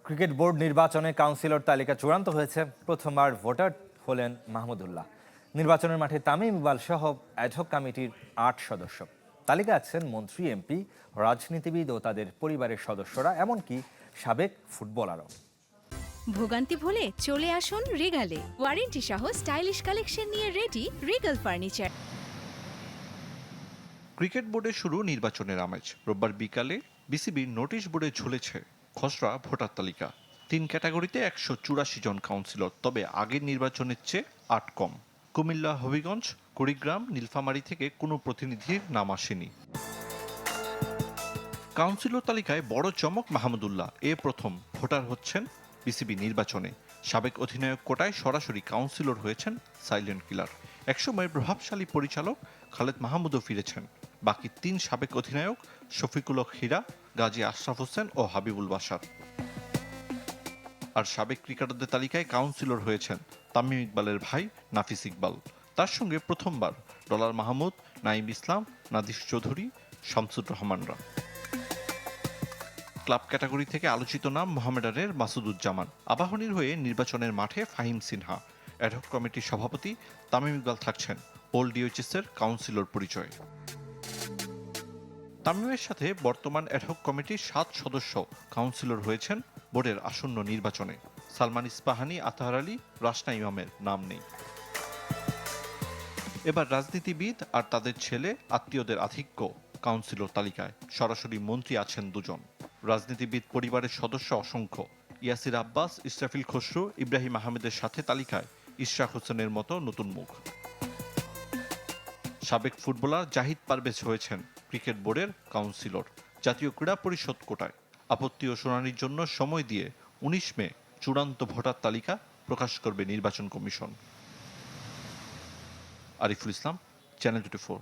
Cricket board নির্বাচনে councillor তালিকা চূড়ান্ত হয়েছে। প্রথমবার ভোটার হলেন মাহমুদুল্লাহ। নির্বাচনের মাঠে তামিম ইকবাল সহ অ্যাডহক কমিটির ৮ সদস্য। তালিকায় আছেন মন্ত্রী, এমপি, রাজনীতিবিদ ও তাদের পরিবারের সদস্যরা, এমনকি সাবেক ফুটবলারও। ভোগান্তি ভুলে চলে আসুন রিগালে। ওয়ারেন্টি সহ স্টাইলিশ কালেকশন নিয়ে রেডি রিগাল ফার্নিচার। ক্রিকেট বোর্ডে শুরু নির্বাচনের আমেজ। রোববার বিকালে বিসিবির নোটিশ বোর্ডে ঝুলেছে খসড়া ভোটার তালিকা। ৩ ক্যাটাগরিতে ১৮৪ জন কাউন্সিলর, তবে আগের নির্বাচনের চেয়ে ৮ কম। কুমিল্লা, হবিগঞ্জ, কুড়িগ্রাম, নীলফামারী থেকে কোনো প্রতিনিধির নাম আসেনি। কাউন্সিলর তালিকায় বড় চমক মাহমুদুল্লাহ। প্রথম ভোটার হচ্ছেন বিসিবি নির্বাচনে। সাবেক অধিনায়ক কোটায় সরাসরি কাউন্সিলর হয়েছেন সাইলেন্ট কিলার। একসময়ের প্রভাবশালী পরিচালক খালেদ মাহমুদও ফিরেছেন। বাকি ৩ সাবেক অধিনায়ক শফিকুল হক হীরা, গাজী আশরাফ হোসেন ও হাবিবুল বাশার। আর সাবেক ক্রিকেটারদের তালিকায় কাউন্সিলর হয়েছেন তামিম ইকবালের ভাই নাফিস ইকবাল। তার সঙ্গে প্রথমবার ডলার মাহমুদ, নাঈম ইসলাম, নাদিস চৌধুরী, শামসুর রহমানরা। ক্লাব ক্যাটাগরি থেকে আলোচিত নাম মোহামেডানের মাসুদুজ্জামান। আবাহনীর হয়ে নির্বাচনের মাঠে ফাহিম সিনহা। অ্যাডহক কমিটির সভাপতি তামিম ইকবাল থাকছেন ওল্ড ডিওএইচএসের কাউন্সিলর পরিচয়ে। তামিমের সাথে বর্তমান অ্যাডহক কমিটির ৭ সদস্য কাউন্সিলর হয়েছেন বোর্ডের আসন্ন নির্বাচনে। সালমান ইস্পাহানি, আতাহার আলী, রাসনা ইমামের নাম নেই। এবার রাজনীতিবিদ আর তাদের ছেলে আত্মীয়দের আধিক্য কাউন্সিলর তালিকায়। সরাসরি মন্ত্রী আছেন ২ জন। রাজনীতিবিদ পরিবারের সদস্য অসংখ্য। ইয়াসির আব্বাস, ইসরাফিল খসরু, ইব্রাহিম আহমেদের সাথে তালিকায় ইশরাক হোসেনের মতো নতুন মুখ। সাবেক ফুটবলার জাহিদ পারভেজ হয়েছেন ক্রিকেট বোর্ডের কাউন্সিলর। জাতীয় ক্রীড়া পরিষদ কোটায়। আপত্তি ও শুনানির জন্য সময় দিয়ে ১৯ মে চূড়ান্ত ভোটার তালিকা প্রকাশ করবে নির্বাচন কমিশন। আরিফুল ইসলাম, চ্যানেল 24।